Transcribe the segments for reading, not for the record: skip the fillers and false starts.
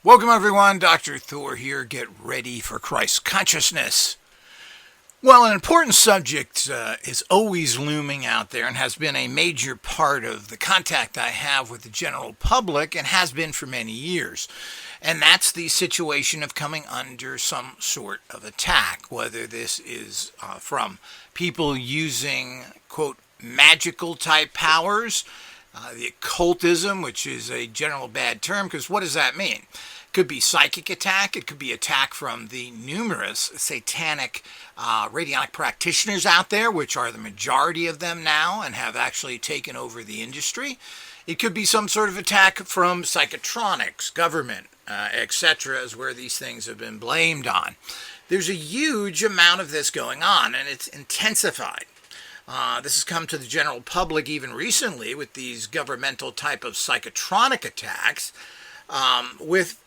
Welcome everyone, Dr. Thor here. Get ready for Christ consciousness. Well, an important subject is always looming out there and has been a major part of the contact I have with the general public and has been for many years. And that's the situation of coming under some sort of attack, whether this is from people using, quote, magical type powers, the occultism, which is a general bad term, because what does that mean? It could be psychic attack. It could be attack from the numerous satanic radionic practitioners out there, which are the majority of them now and have actually taken over the industry. It could be some sort of attack from psychotronics, government, etc., is where these things have been blamed on. There's a huge amount of this going on, and it's intensified. This has come to the general public even recently with these governmental type of psychotronic attacks, with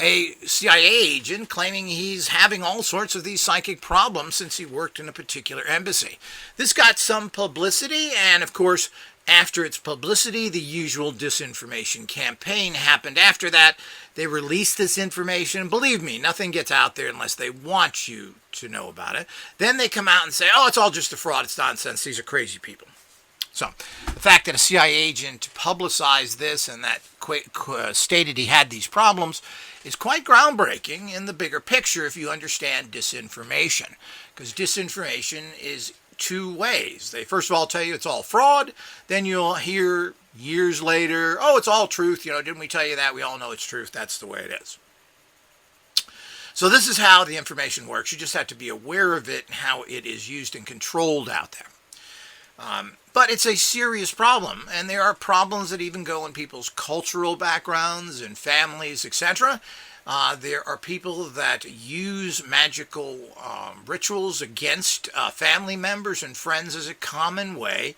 a CIA agent claiming he's having all sorts of these psychic problems since he worked in a particular embassy. This got some publicity, and of course, after its publicity, the usual disinformation campaign happened after that. They released this information. Believe me, nothing gets out there unless they want you to know about it. Then they come out and say, oh, it's all just a fraud, it's nonsense, these are crazy people. So, the fact that a CIA agent publicized this and that stated he had these problems is quite groundbreaking in the bigger picture if you understand disinformation. Because disinformation is two ways. They first of all tell you it's all fraud, then you'll hear years later, oh, it's all truth, didn't we tell you that? We all know it's truth, that's the way it is. So this is how the information works. You just have to be aware of it and how it is used and controlled out there. But it's a serious problem, and there are problems that even go in people's cultural backgrounds and families, etc. There are people that use magical rituals against family members and friends as a common way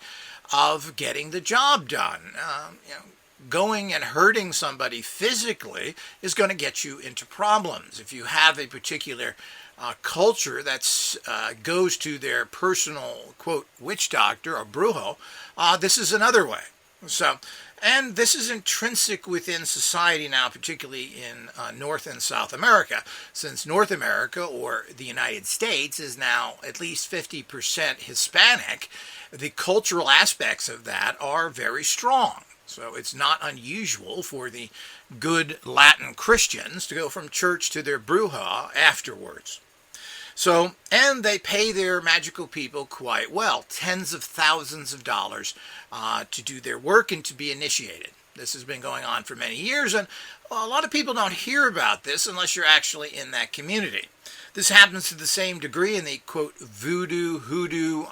of getting the job done. Going and hurting somebody physically is going to get you into problems. If you have a particular culture that goes to their personal, quote, witch doctor or brujo, this is another way. So, and this is intrinsic within society now, particularly in North and South America, since North America, or the United States, is now at least 50% Hispanic. The cultural aspects of that are very strong. So it's not unusual for the good Latin Christians to go from church to their bruja afterwards. So, and they pay their magical people quite well, tens of thousands of dollars to do their work and to be initiated. This has been going on for many years, and a lot of people don't hear about this unless you're actually in that community. This happens to the same degree in the, quote, voodoo, hoodoo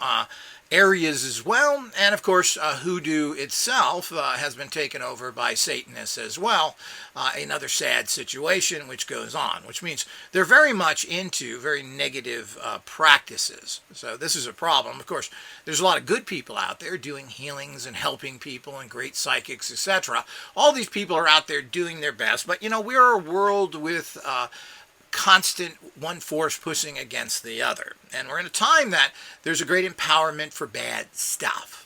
areas as well, and of course hoodoo itself has been taken over by Satanists as well. Another sad situation which goes on, which means they're very much into very negative practices. So this is a problem. Of course, there's a lot of good people out there doing healings and helping people and great psychics, etc. All these people are out there doing their best, but we're a world with constant one force pushing against the other. And we're in a time that there's a great empowerment for bad stuff.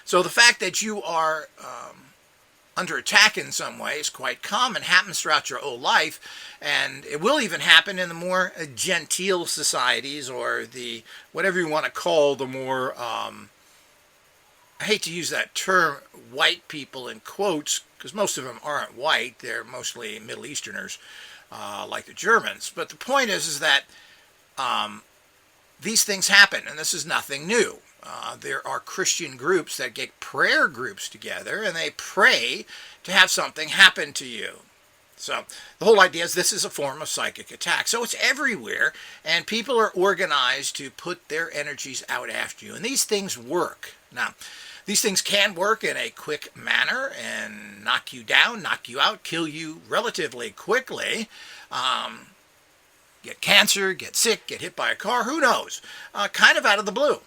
So the fact that you are under attack in some way is quite common, happens throughout your whole life, and it will even happen in the more genteel societies, or the, whatever you want to call the more, I hate to use that term, white people in quotes, because most of them aren't white, they're mostly Middle Easterners, like the Germans. But the point is that these things happen, and this is nothing new. There are Christian groups that get prayer groups together, and they pray to have something happen to you. So the whole idea is this is a form of psychic attack. So it's everywhere, and people are organized to put their energies out after you. And these things work. Now, these things can work in a quick manner and knock you down, knock you out, kill you relatively quickly. Get cancer, get sick, get hit by a car, who knows? Kind of out of the blue.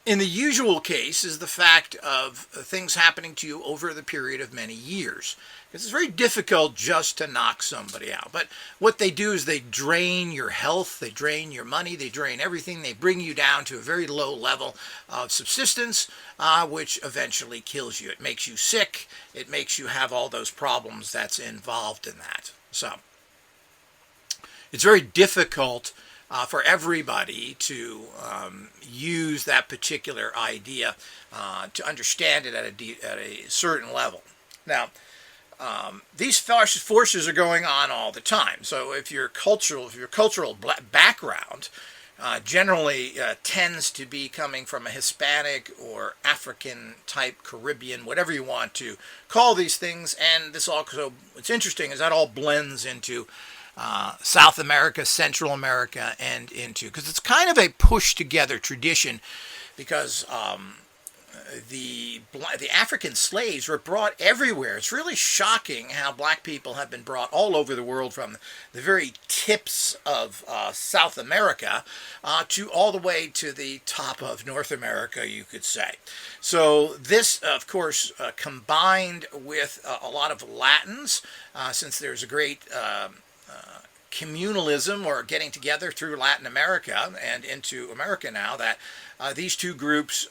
in the usual case is the fact of things happening to you over the period of many years. It's very difficult just to knock somebody out. But what they do is they drain your health, they drain your money, they drain everything. They bring you down to a very low level of subsistence, which eventually kills you. It makes you sick. It makes you have all those problems that's involved in that. So it's very difficult for everybody to use that particular idea to understand it at a certain level. Now, these forces are going on all the time. So if your cultural background generally tends to be coming from a Hispanic or African type, Caribbean, whatever you want to call these things, and this also, what's interesting is that all blends into South America, Central America, and into, because it's kind of a push together tradition, because the African slaves were brought everywhere. It's really shocking how black people have been brought all over the world, from the very tips of South America to all the way to the top of North America, you could say. So this, of course, combined with a lot of Latins, since there's a great communalism or getting together through Latin America and into America now, that these two groups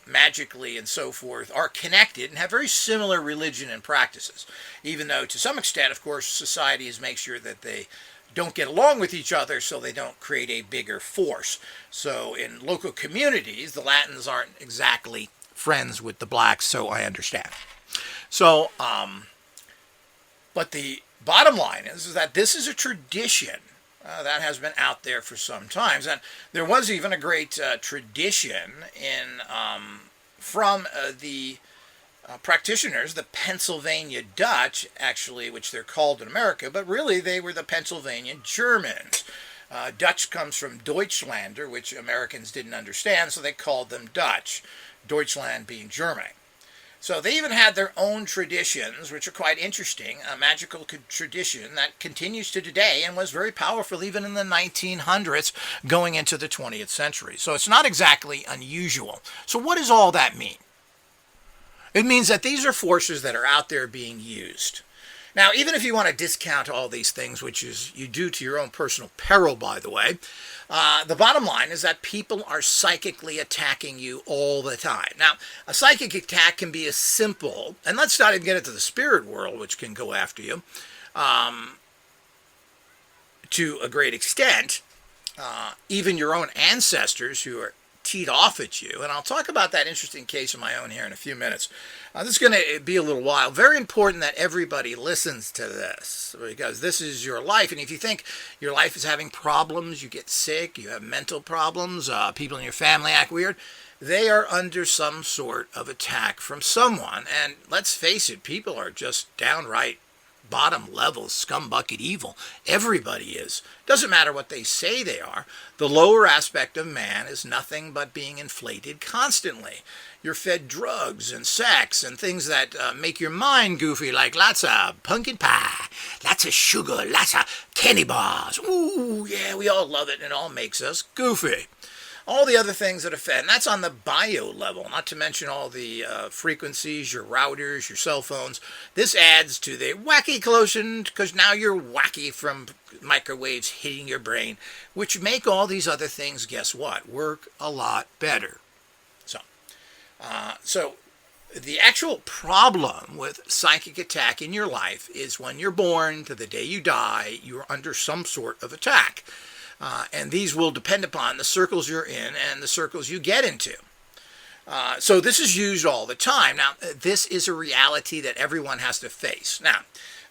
magically and so forth are connected and have very similar religion and practices, even though to some extent, of course, societies make sure that they don't get along with each other so they don't create a bigger force. So in local communities, the Latins aren't exactly friends with the blacks, so I understand. So, but the bottom line is that this is a tradition that has been out there for some times, and there was even a great tradition in from the practitioners, the Pennsylvania Dutch, actually, which they're called in America, but really they were the Pennsylvania Germans. Dutch comes from Deutschlander, which Americans didn't understand, so they called them Dutch, Deutschland being Germany. So they even had their own traditions, which are quite interesting, a magical tradition that continues to today and was very powerful even in the 1900s going into the 20th century. So it's not exactly unusual. So what does all that mean? It means that these are forces that are out there being used. Now, even if you want to discount all these things, which is you do to your own personal peril, by the way, the bottom line is that people are psychically attacking you all the time. Now, a psychic attack can be as simple, and let's not even get into the spirit world, which can go after you to a great extent. Even your own ancestors who are teed off at you, and I'll talk about that interesting case of my own here in a few minutes. This is going to be a little while. Very important that everybody listens to this, because this is your life, and if you think your life is having problems, you get sick, you have mental problems, people in your family act weird, they are under some sort of attack from someone. And let's face it, people are just downright bottom level scumbucket evil. Everybody is. Doesn't matter what they say they are. The lower aspect of man is nothing but being inflated constantly. You're fed drugs and sex and things that make your mind goofy, like lots of pumpkin pie, lots of sugar, lots of candy bars. Ooh, yeah, we all love it, and it all makes us goofy. All the other things that affect, and that's on the bio level, not to mention all the frequencies, your routers, your cell phones. This adds to the wacky quotient, because now you're wacky from microwaves hitting your brain, which make all these other things, guess what, work a lot better. So the actual problem with psychic attack in your life is when you're born to the day you die, you're under some sort of attack. And these will depend upon the circles you're in and the circles you get into. So this is used all the time. Now, this is a reality that everyone has to face. Now,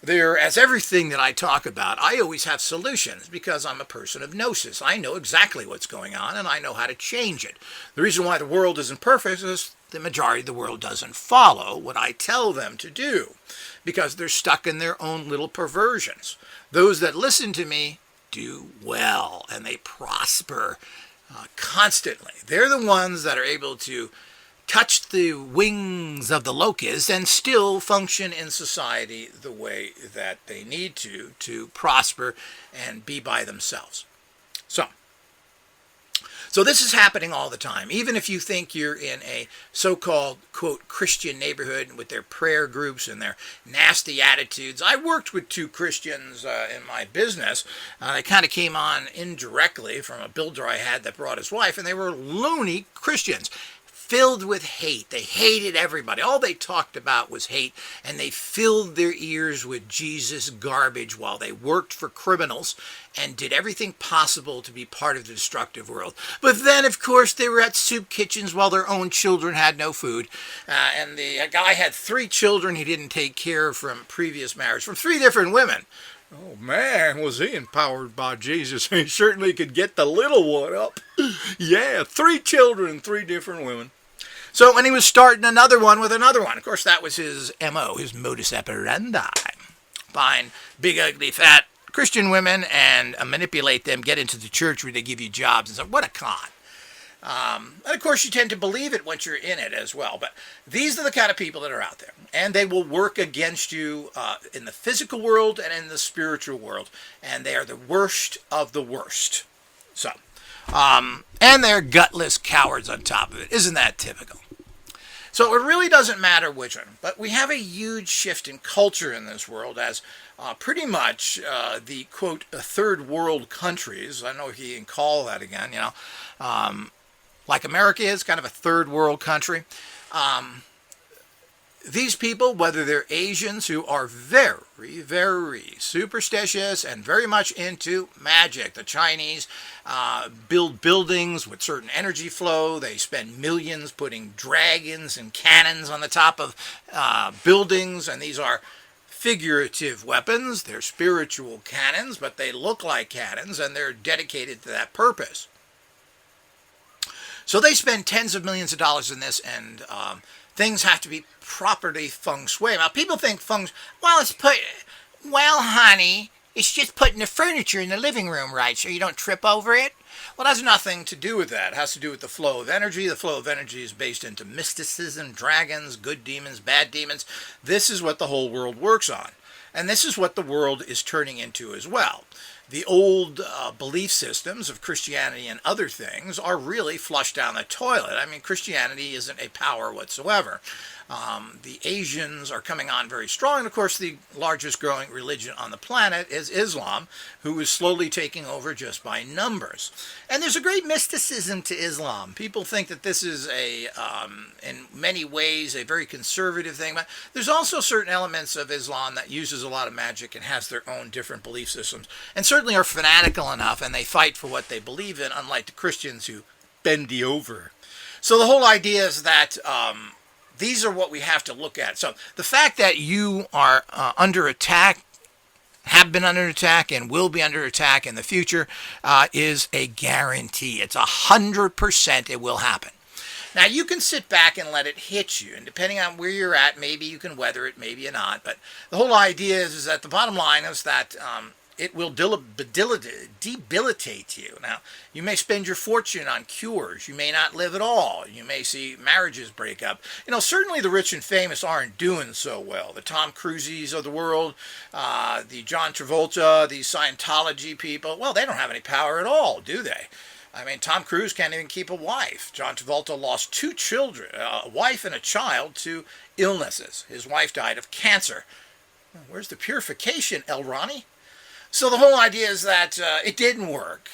as everything that I talk about, I always have solutions because I'm a person of gnosis. I know exactly what's going on, and I know how to change it. The reason why the world isn't perfect is the majority of the world doesn't follow what I tell them to do because they're stuck in their own little perversions. Those that listen to me do well, and they prosper constantly. They're the ones that are able to touch the wings of the locust and still function in society the way that they need to prosper and be by themselves. So So this is happening all the time. Even if you think you're in a so-called, quote, Christian neighborhood with their prayer groups and their nasty attitudes. I worked with two Christians in my business. They kind of came on indirectly from a builder I had that brought his wife, and they were loony Christians, filled with hate. They hated everybody. All they talked about was hate, and they filled their ears with Jesus garbage while they worked for criminals and did everything possible to be part of the destructive world. But then, of course, they were at soup kitchens while their own children had no food. And the guy had 3 children he didn't take care of from previous marriage, from 3 different women. Oh, man, was he empowered by Jesus. He certainly could get the little one up. Yeah, 3 children, 3 different women. So when he was starting another one with another one, of course, that was his M.O., his modus operandi. Find big, ugly, fat Christian women and manipulate them, get into the church where they give you jobs and stuff. What a con. And of course, you tend to believe it once you're in it as well. But these are the kind of people that are out there. And they will work against you in the physical world and in the spiritual world. And they are the worst of the worst. So, and they're gutless cowards on top of it. Isn't that typical? So it really doesn't matter which one. But we have a huge shift in culture in this world as pretty much the, quote, third world countries, I don't know if you can call that again, you know, like America is kind of a third world country. These people, whether they're Asians who are very, very superstitious and very much into magic. The Chinese build buildings with certain energy flow. They spend millions putting dragons and cannons on the top of buildings, and these are figurative weapons. They're spiritual cannons, but they look like cannons, and they're dedicated to that purpose. So they spend tens of millions of dollars in this, and things have to be properly feng shui. Now, people think well, honey, it's just putting the furniture in the living room right so you don't trip over it. Well, it has nothing to do with that. It has to do with the flow of energy. The flow of energy is based into mysticism, dragons, good demons, bad demons. This is what the whole world works on. And this is what the world is turning into as well. The old belief systems of Christianity and other things are really flushed down the toilet. I mean, Christianity isn't a power whatsoever. The Asians are coming on very strong. And of course, the largest growing religion on the planet is Islam, who is slowly taking over just by numbers. And there's a great mysticism to Islam. People think that this is in many ways, a very conservative thing. But there's also certain elements of Islam that uses a lot of magic and has their own different belief systems. And certainly are fanatical enough, and they fight for what they believe in, unlike the Christians who bend you over. So the whole idea is that these are what we have to look at. So the fact that you are under attack, have been under attack, and will be under attack in the future is a guarantee. It's 100% it will happen. Now, you can sit back and let it hit you, and depending on where you're at, maybe you can weather it, maybe not. But the whole idea is that the bottom line is that it will debilitate you. Now, you may spend your fortune on cures. You may not live at all. You may see marriages break up. You know, certainly the rich and famous aren't doing so well. The Tom Cruises of the world, the John Travolta, these Scientology people, well, they don't have any power at all, do they? I mean, Tom Cruise can't even keep a wife. John Travolta lost 2 children, a wife and a child, to illnesses. His wife died of cancer. Where's the purification, El Ronnie? So the whole idea is that it didn't work.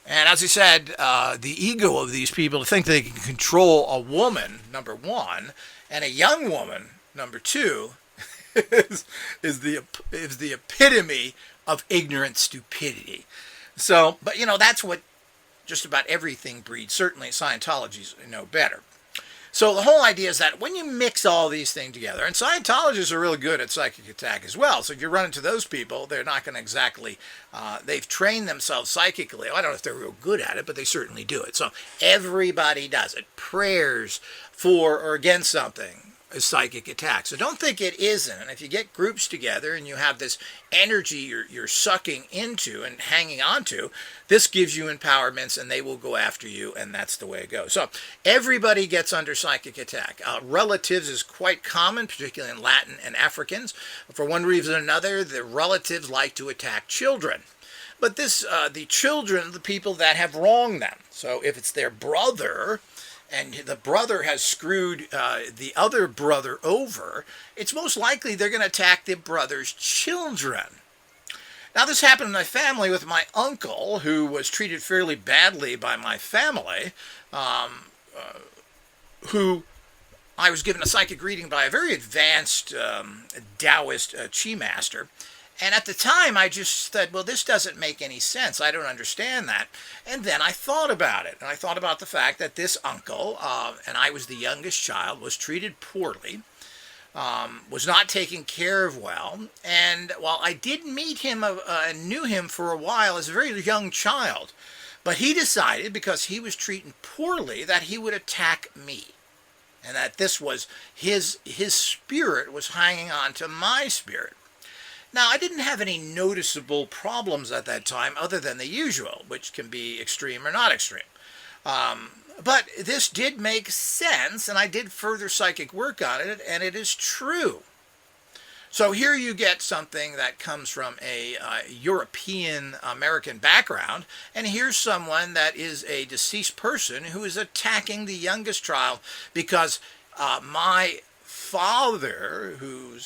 And as I said, the ego of these people to think they can control a woman, number one, and a young woman, number two, is the epitome of ignorant stupidity. So, but you know, that's what just about everything breeds. Certainly Scientology's no better. So the whole idea is that when you mix all these things together, and Scientologists are really good at psychic attack as well, so if you run into those people, they're not going to exactly, they've trained themselves psychically. I don't know if they're real good at it, but they certainly do it. So everybody does it. Prayers for or against something is psychic attack. So don't think it isn't. And if you get groups together and you have this energy you're sucking into and hanging on to, this gives you empowerments and they will go after you, and that's the way it goes. So everybody gets under psychic attack. Relatives is quite common, particularly in Latin and Africans. For one reason or another, the relatives like to attack children. but the children, the people that have wronged them. So if it's their brother, and the brother has screwed the other brother over, it's most likely they're going to attack the brother's children. Now, this happened in my family with my uncle, who was treated fairly badly by my family, who I was given a psychic reading by a very advanced Taoist chi master. And at the time, I just said, well, this doesn't make any sense. I don't understand that. And then I thought about it. And I thought about the fact that this uncle, and I was the youngest child, was treated poorly, was not taken care of well. And while I did meet him and knew him for a while as a very young child, but he decided, because he was treated poorly, that he would attack me. And that this was his spirit was hanging on to my spirit. Now, I didn't have any noticeable problems at that time other than the usual, which can be extreme or not extreme. But this did make sense, and I did further psychic work on it, and it is true. So here you get something that comes from a European American background, and here's someone that is a deceased person who is attacking the youngest child because my father, who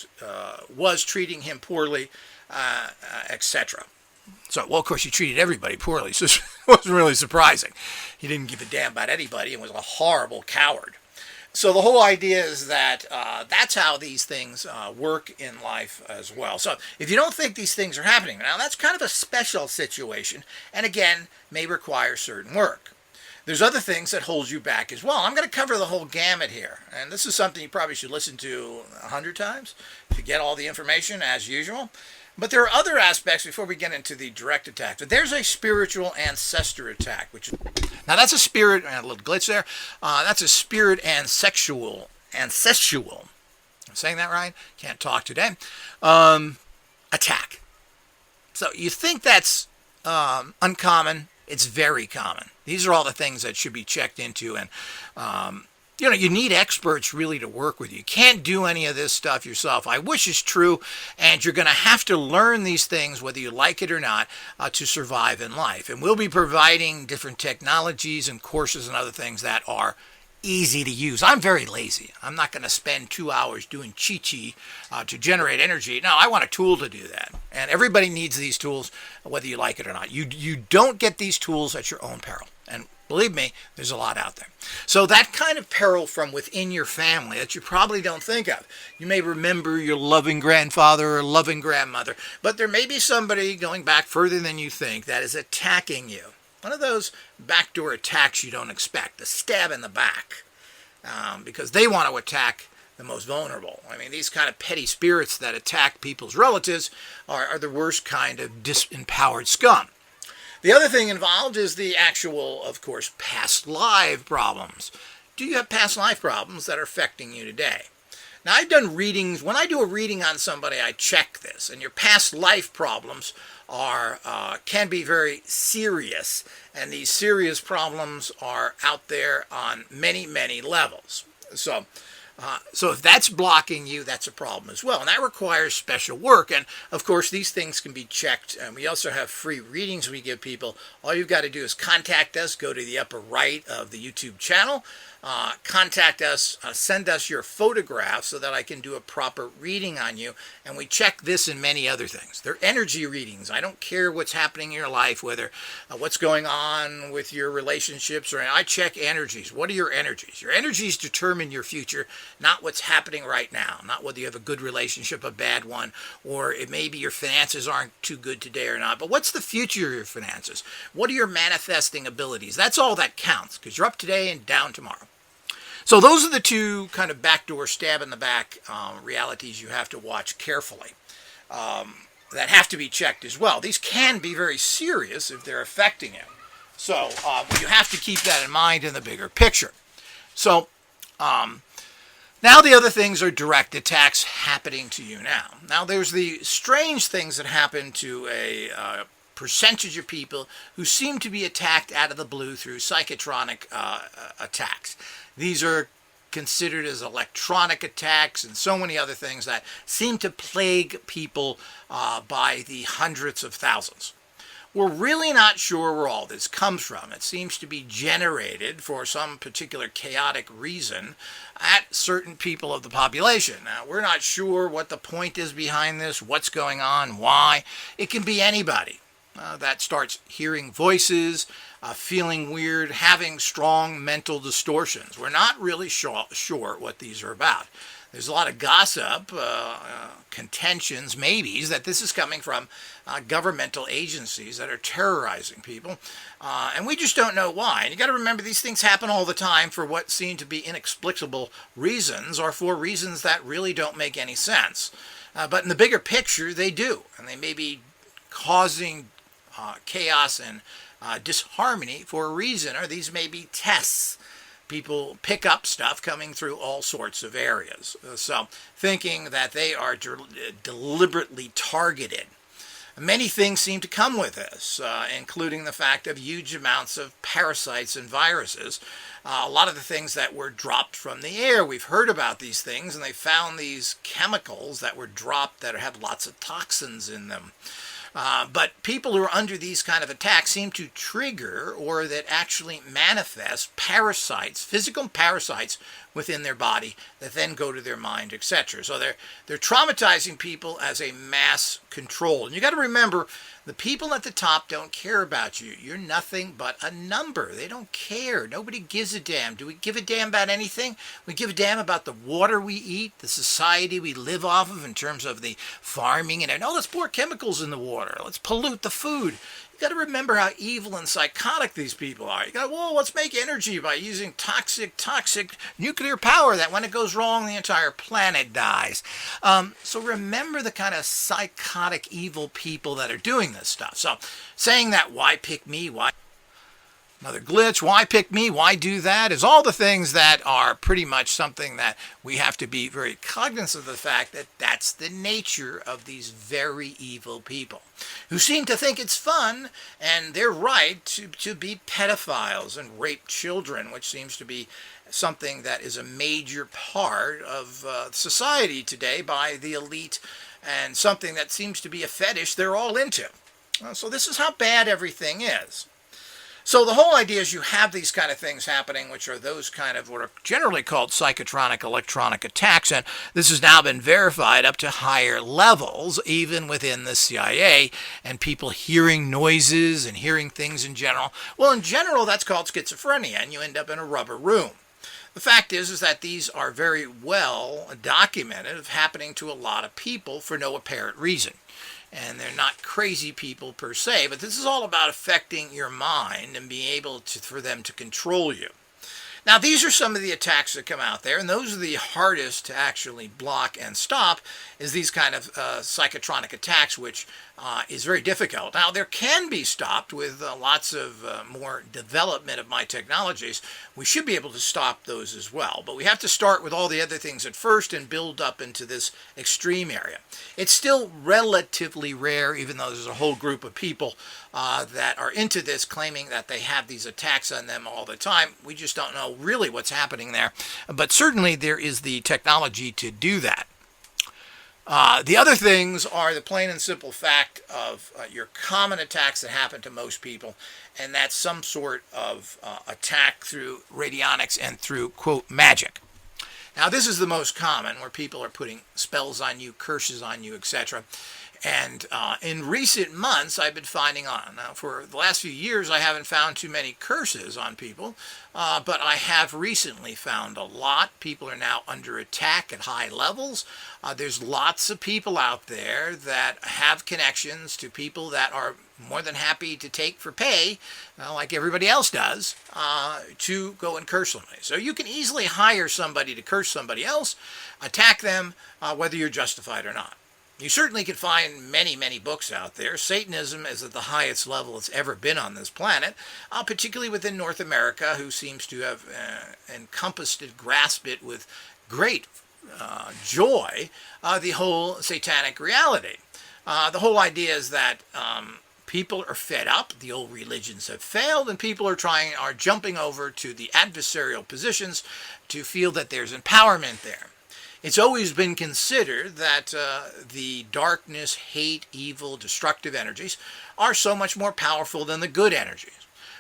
was treating him poorly, etc. So, well, of course, he treated everybody poorly, so it wasn't really surprising. He didn't give a damn about anybody and was a horrible coward. So the whole idea is that that's how these things work in life as well. So if you don't think these things are happening, now that's kind of a special situation, and again, may require certain work. There's other things that hold you back as well. I'm going to cover the whole gamut here, and this is something you probably should listen to 100 times to get all the information as usual. But there are other aspects before we get into the direct attack. But there's a spiritual ancestor attack, which now that's a spirit, a little glitch there. That's a spirit and ancestral. I'm saying that right? Can't talk today. Attack. So you think that's uncommon? It's very common. These are all the things that should be checked into, and you need experts really to work with you. You can't do any of this stuff yourself. I wish it's true, and you're going to have to learn these things, whether you like it or not, to survive in life. And we'll be providing different technologies and courses and other things that are easy to use. I'm very lazy. I'm not going to spend 2 hours doing chi-chi to generate energy. No, I want a tool to do that. And everybody needs these tools, whether you like it or not. You don't get these tools at your own peril. And believe me, there's a lot out there. So that kind of peril from within your family that you probably don't think of. You may remember your loving grandfather or loving grandmother, but there may be somebody going back further than you think that is attacking you. One of those backdoor attacks you don't expect, a stab in the back, because they want to attack the most vulnerable. I mean, these kind of petty spirits that attack people's relatives are the worst kind of disempowered scum. The other thing involved is the actual, of course, past life problems. Do you have past life problems that are affecting you today? Now, I've done readings. When I do a reading on somebody, I check this, and your past life problems can be very serious, and these serious problems are out there on many, many levels. So if that's blocking you, that's a problem as well. And that requires special work. And, of course, these things can be checked. And we also have free readings we give people. All you've got to do is contact us. Go to the upper right of the YouTube channel. Contact us. Send us your photograph so that I can do a proper reading on you. And we check this and many other things. They're energy readings. I don't care what's happening in your life, whether what's going on with your relationships. I check energies. What are your energies? Your energies determine your future, not what's happening right now, not whether you have a good relationship, a bad one, or it maybe your finances aren't too good today or not. But what's the future of your finances? What are your manifesting abilities? That's all that counts, because you're up today and down tomorrow. So those are the two kind of backdoor stab in the back realities you have to watch carefully that have to be checked as well. These can be very serious if they're affecting you. So you have to keep that in mind in the bigger picture. So now the other things are direct attacks happening to you now. Now there's the strange things that happen to a percentage of people who seem to be attacked out of the blue through psychotronic attacks. These are considered as electronic attacks and so many other things that seem to plague people by the hundreds of thousands. We're really not sure where all this comes from. It seems to be generated for some particular chaotic reason at certain people of the population. Now, we're not sure what the point is behind this, what's going on, why. It can be anybody that starts hearing voices, feeling weird, having strong mental distortions. We're not really sure what these are about. There's a lot of gossip, contentions, maybes, that this is coming from governmental agencies that are terrorizing people. And we just don't know why. And you got to remember, these things happen all the time for what seem to be inexplicable reasons, or for reasons that really don't make any sense. But in the bigger picture, they do. And they may be causing chaos and disharmony for a reason, or these may be tests. People pick up stuff coming through all sorts of areas. So thinking that they are deliberately targeted. Many things seem to come with this, including the fact of huge amounts of parasites and viruses. A lot of the things that were dropped from the air, we've heard about these things, and they found these chemicals that were dropped that have lots of toxins in them. But people who are under these kind of attacks seem to trigger, or that actually manifest, parasites, physical parasites within their body that then go to their mind, etc. So they're traumatizing people as a mass control. And you got to remember, the people at the top don't care about you. You're nothing but a number. They don't care. Nobody gives a damn. Do we give a damn about anything? We give a damn about the water we eat, the society we live off of in terms of the farming, and let's pour chemicals in the water. Let's pollute the food. You got to remember how evil and psychotic these people are. You got, let's make energy by using toxic nuclear power that when it goes wrong, the entire planet dies. So remember the kind of psychotic, evil people that are doing this stuff. So saying that, why pick me? Why another glitch? Why pick me? Why do that? Is all the things that are pretty much something that we have to be very cognizant of the fact that that's the nature of these very evil people who seem to think it's fun and they're right to be pedophiles and rape children, which seems to be something that is a major part of society today by the elite, and something that seems to be a fetish they're all into. So this is how bad everything is. So the whole idea is you have these kind of things happening, which are those kind of what are generally called psychotronic electronic attacks, and this has now been verified up to higher levels, even within the CIA, and people hearing noises and hearing things in general. Well, in general, that's called schizophrenia, and you end up in a rubber room. The fact is that these are very well documented of happening to a lot of people for no apparent reason. And they're not crazy people per se, but this is all about affecting your mind and being able for them to control you. Now, these are some of the attacks that come out there, and those are the hardest to actually block and stop, is these kind of psychotronic attacks, which is very difficult. Now, there can be stopped with lots of more development of my technologies. We should be able to stop those as well, but we have to start with all the other things at first and build up into this extreme area. It's still relatively rare, even though there's a whole group of people that are into this, claiming that they have these attacks on them all the time. We just don't know really what's happening there, but certainly there is the technology to do that. The other things are the plain and simple fact of your common attacks that happen to most people, and that's some sort of attack through radionics and through, quote, magic. Now, this is the most common, where people are putting spells on you, curses on you, etc. And in recent months, I've been finding now for the last few years, I haven't found too many curses on people, but I have recently found a lot. People are now under attack at high levels. There's lots of people out there that have connections to people that are more than happy to take for pay, like everybody else does, to go and curse somebody. So you can easily hire somebody to curse somebody else, attack them, whether you're justified or not. You certainly can find many, many books out there. Satanism is at the highest level it's ever been on this planet, particularly within North America, who seems to have encompassed it, grasped it with great joy, the whole satanic reality. The whole idea is that people are fed up, the old religions have failed, and people are jumping over to the adversarial positions to feel that there's empowerment there. It's always been considered that the darkness, hate, evil, destructive energies are so much more powerful than the good energies.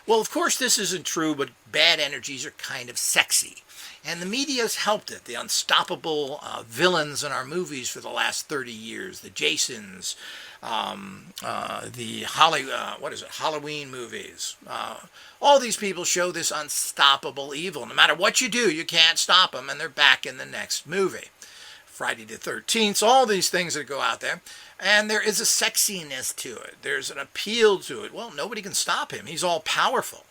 Well, of course, this isn't true, but bad energies are kind of sexy. And the media's helped it. The unstoppable villains in our movies for the last 30 years, the Jasons, the Halloween movies. All these people show this unstoppable evil. No matter what you do, you can't stop them, and they're back in the next movie. Friday the 13th, all these things that go out there. And there is a sexiness to it. There's an appeal to it. Well, nobody can stop him. He's all powerful.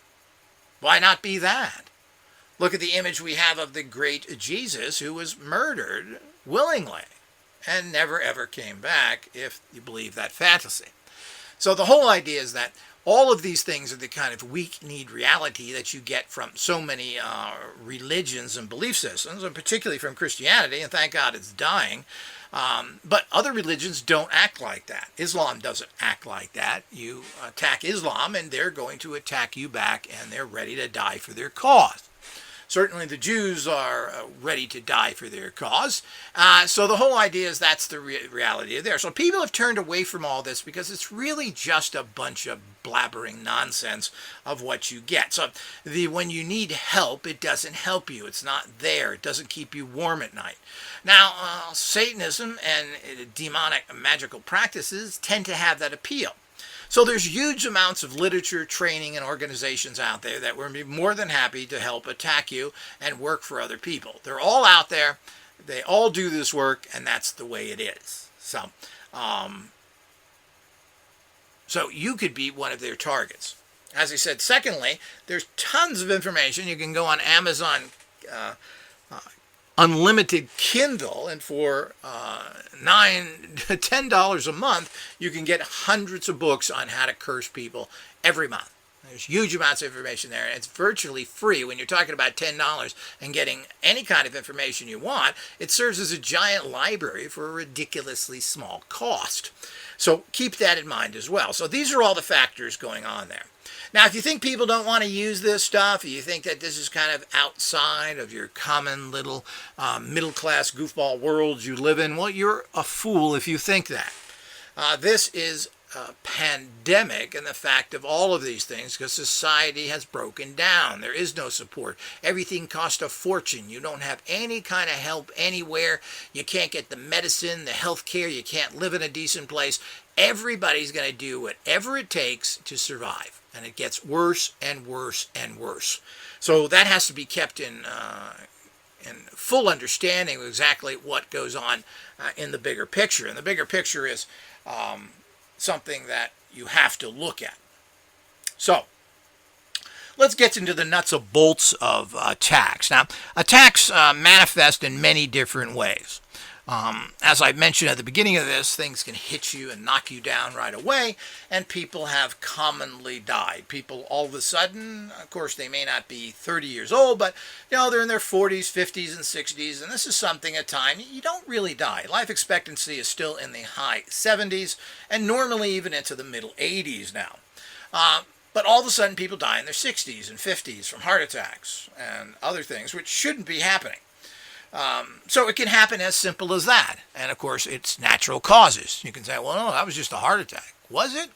Why not be that? Look at the image we have of the great Jesus, who was murdered willingly and never ever came back, if you believe that fantasy. So the whole idea is that all of these things are the kind of weak-kneed reality that you get from so many religions and belief systems, and particularly from Christianity, and thank God it's dying. But other religions don't act like that. Islam doesn't act like that. You attack Islam, and they're going to attack you back, and they're ready to die for their cause. Certainly the Jews are ready to die for their cause. So the whole idea is that's the reality there. So people have turned away from all this because it's really just a bunch of blabbering nonsense of what you get. So when you need help, it doesn't help you. It's not there. It doesn't keep you warm at night. Now, Satanism and demonic magical practices tend to have that appeal. So there's huge amounts of literature, training, and organizations out there that would be more than happy to help attack you and work for other people. They're all out there. They all do this work, and that's the way it is. So you could be one of their targets. As I said, secondly, there's tons of information. You can go on Amazon Unlimited Kindle, and for $10 a month, you can get hundreds of books on how to curse people every month. There's huge amounts of information there, and it's virtually free. When you're talking about $10 and getting any kind of information you want, it serves as a giant library for a ridiculously small cost. So keep that in mind as well. So these are all the factors going on there. Now, if you think people don't want to use this stuff, you think that this is kind of outside of your common little middle-class goofball world you live in, well, you're a fool if you think that. This is a pandemic and the fact of all of these things because society has broken down. There is no support. Everything costs a fortune. You don't have any kind of help anywhere. You can't get the medicine, the health care. You can't live in a decent place. Everybody's going to do whatever it takes to survive. And it gets worse and worse and worse. So that has to be kept in full understanding of exactly what goes on in the bigger picture. And the bigger picture is something that you have to look at. So let's get into the nuts and bolts of attacks. Now, attacks manifest in many different ways. As I mentioned at the beginning of this, things can hit you and knock you down right away, and people have commonly died. People all of a sudden, of course, they may not be 30 years old, but they're in their 40s, 50s, and 60s, and this is something at time you don't really die. Life expectancy is still in the high 70s, and normally even into the middle 80s now. But all of a sudden, people die in their 60s and 50s from heart attacks and other things, which shouldn't be happening. So it can happen as simple as that. And of course, it's natural causes. You can say, well, no, that was just a heart attack. Was it?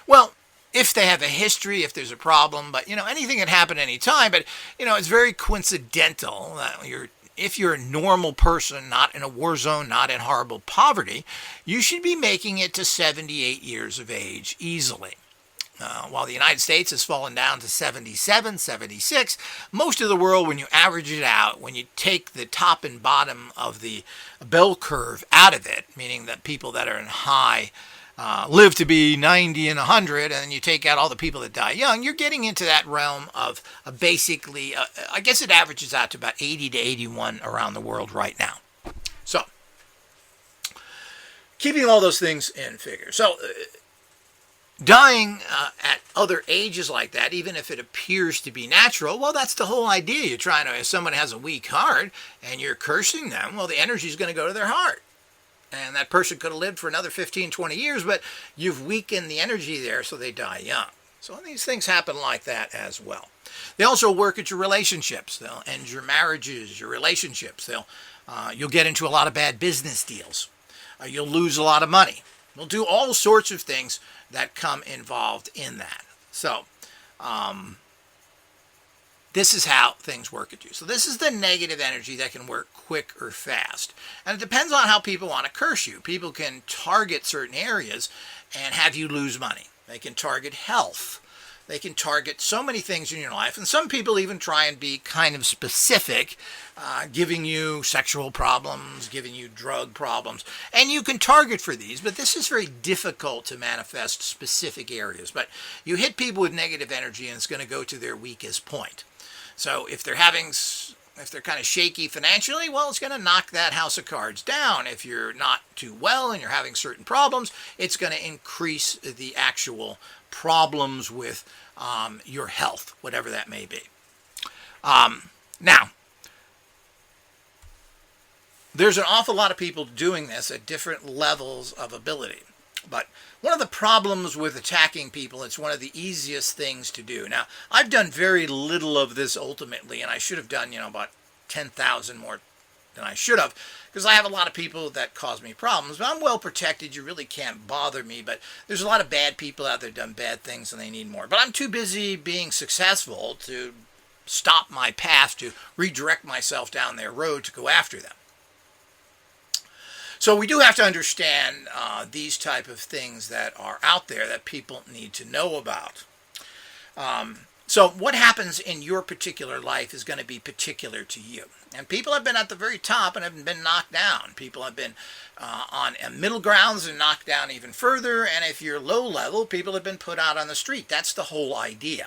Well, if they have a history, if there's a problem, but, anything can happen any time. But, it's very coincidental that if you're a normal person, not in a war zone, not in horrible poverty, you should be making it to 78 years of age easily. While the United States has fallen down to 77, 76, most of the world, when you average it out, when you take the top and bottom of the bell curve out of it, meaning that people that are in high live to be 90 and 100, and then you take out all the people that die young, you're getting into that realm of basically, I guess it averages out to about 80 to 81 around the world right now. So, keeping all those things in figure. So, dying at other ages like that, even if it appears to be natural, well, that's the whole idea. You're trying to, if someone has a weak heart and you're cursing them, well, the energy is going to go to their heart. And that person could have lived for another 15, 20 years, but you've weakened the energy there, so they die young. So these things happen like that as well. They also work at your relationships. They'll end your marriages, your relationships. You'll get into a lot of bad business deals. You'll lose a lot of money. They'll do all sorts of things that come involved in that. So, this is how things work at you. So this is the negative energy that can work quick or fast. And it depends on how people want to curse you. People can target certain areas and have you lose money. They can target health. They can target so many things in your life. And some people even try and be kind of specific, giving you sexual problems, giving you drug problems. And you can target for these, but this is very difficult to manifest specific areas. But you hit people with negative energy and it's going to go to their weakest point. So if they're kind of shaky financially, well, it's going to knock that house of cards down. If you're not too well and you're having certain problems, it's going to increase the actual problems with your health, whatever that may be. Now, there's an awful lot of people doing this at different levels of ability. But one of the problems with attacking people, it's one of the easiest things to do. Now, I've done very little of this ultimately, and I should have done, about 10,000 more than I should have, because I have a lot of people that cause me problems. But I'm well protected. You really can't bother me. But there's a lot of bad people out there who've done bad things, and they need more. But I'm too busy being successful to stop my path, to redirect myself down their road to go after them. So we do have to understand these type of things that are out there that people need to know about. So what happens in your particular life is going to be particular to you. And people have been at the very top and have been knocked down. People have been on middle grounds and knocked down even further. And if you're low level, people have been put out on the street. That's the whole idea.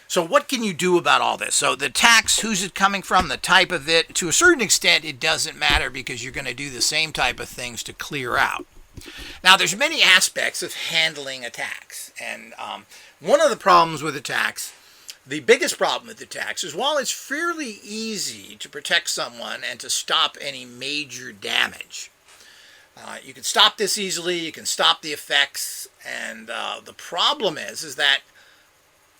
So what can you do about all this? So the tax, who's it coming from, the type of it, to a certain extent, it doesn't matter because you're going to do the same type of things to clear out. Now, there's many aspects of handling a tax. And one of the problems with a tax, the biggest problem with the tax, is while it's fairly easy to protect someone and to stop any major damage, you can stop this easily, you can stop the effects, and the problem is that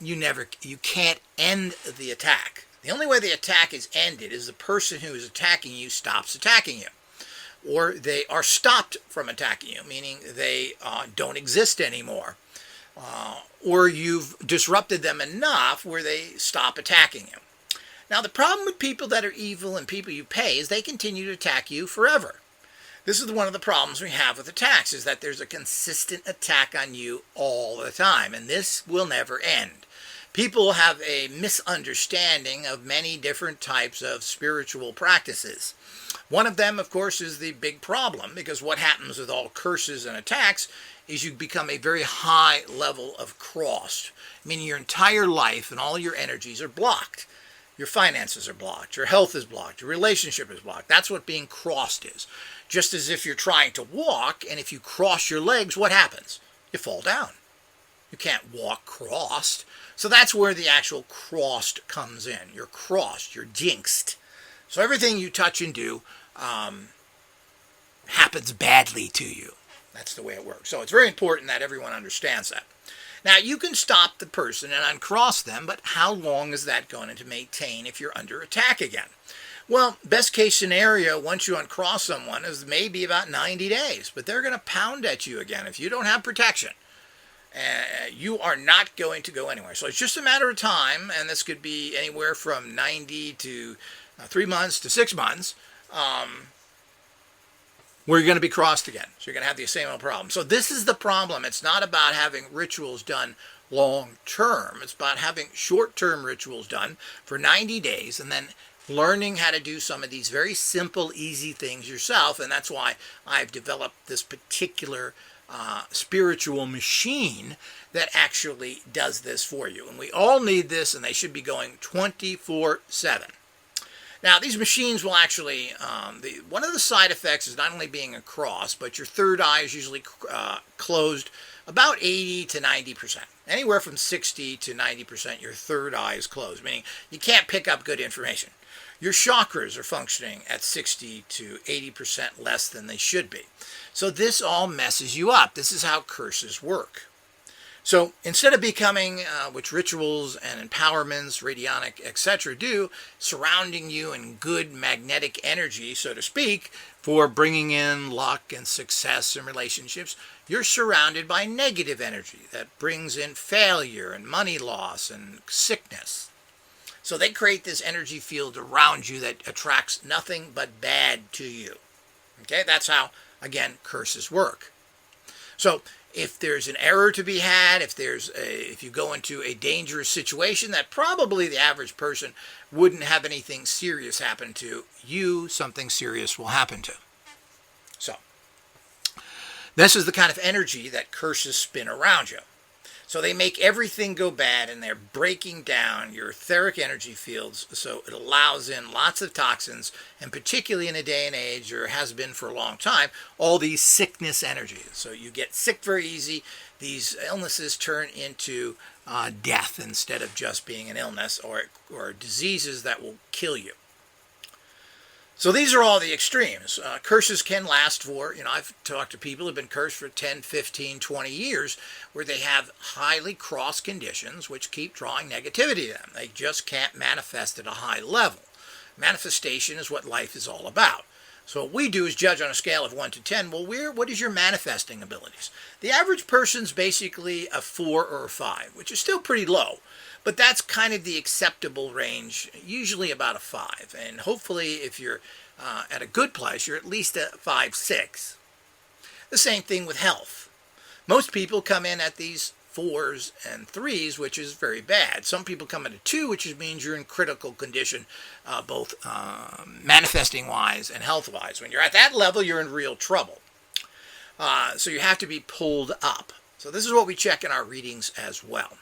you can't end the attack. The only way the attack is ended is the person who is attacking you stops attacking you. Or they are stopped from attacking you, meaning they don't exist anymore. Or you've disrupted them enough where they stop attacking you. Now, the problem with people that are evil and people you pay is they continue to attack you forever. This is one of the problems we have with attacks, is that there's a consistent attack on you all the time, and this will never end. People have a misunderstanding of many different types of spiritual practices. One of them, of course, is the big problem, because what happens with all curses and attacks is you become a very high level of crossed, meaning your entire life and all your energies are blocked. Your finances are blocked, your health is blocked, your relationship is blocked. That's what being crossed is. Just as if you're trying to walk, and if you cross your legs, what happens? You fall down. You can't walk crossed. So that's where the actual crossed comes in. You're crossed, you're jinxed. So everything you touch and do happens badly to you. That's the way it works. So it's very important that everyone understands that. Now, you can stop the person and uncross them, but how long is that going to maintain if you're under attack again? Well, best case scenario, once you uncross someone, is maybe about 90 days. But they're going to pound at you again if you don't have protection. You are not going to go anywhere. So it's just a matter of time, and this could be anywhere from 90 to 3 months to 6 months, where you're going to be crossed again. So you're going to have the same old problem. So this is the problem. It's not about having rituals done long term. It's about having short-term rituals done for 90 days and then learning how to do some of these very simple, easy things yourself. And that's why I've developed this particular spiritual machine that actually does this for you. And we all need this, and they should be going 24/7. Now, these machines will actually, one of the side effects is not only being a cross, but your third eye is usually closed about 80 to 90%. Anywhere from 60 to 90% your third eye is closed, meaning you can't pick up good information. Your chakras are functioning at 60 to 80% less than they should be. So this all messes you up. This is how curses work. So instead of becoming, which rituals and empowerments, radionic, etc., do, surrounding you in good magnetic energy, so to speak, for bringing in luck and success in relationships, you're surrounded by negative energy that brings in failure and money loss and sickness. So they create this energy field around you that attracts nothing but bad to you. Okay, that's how, again, curses work. So if there's an error to be had, if you go into a dangerous situation that probably the average person wouldn't have anything serious happen to, you, something serious will happen to. So this is the kind of energy that curses spin around you. So they make everything go bad, and they're breaking down your etheric energy fields, so it allows in lots of toxins, and particularly in a day and age, or has been for a long time, all these sickness energies. So you get sick very easy. These illnesses turn into death instead of just being an illness or diseases that will kill you. So these are all the extremes. Curses can last for, I've talked to people who have been cursed for 10, 15, 20 years, where they have highly cross conditions which keep drawing negativity to them. They just can't manifest at a high level. Manifestation is what life is all about. So what we do is judge on a scale of 1 to 10. Well, what is your manifesting abilities? The average person's basically a 4 or a 5, which is still pretty low. But that's kind of the acceptable range, usually about a 5. And hopefully, if you're at a good place, you're at least a 5, 6. The same thing with health. Most people come in at these 4s and 3s, which is very bad. Some people come in at 2, which means you're in critical condition, both manifesting-wise and health-wise. When you're at that level, you're in real trouble. So you have to be pulled up. So this is what we check in our readings as well.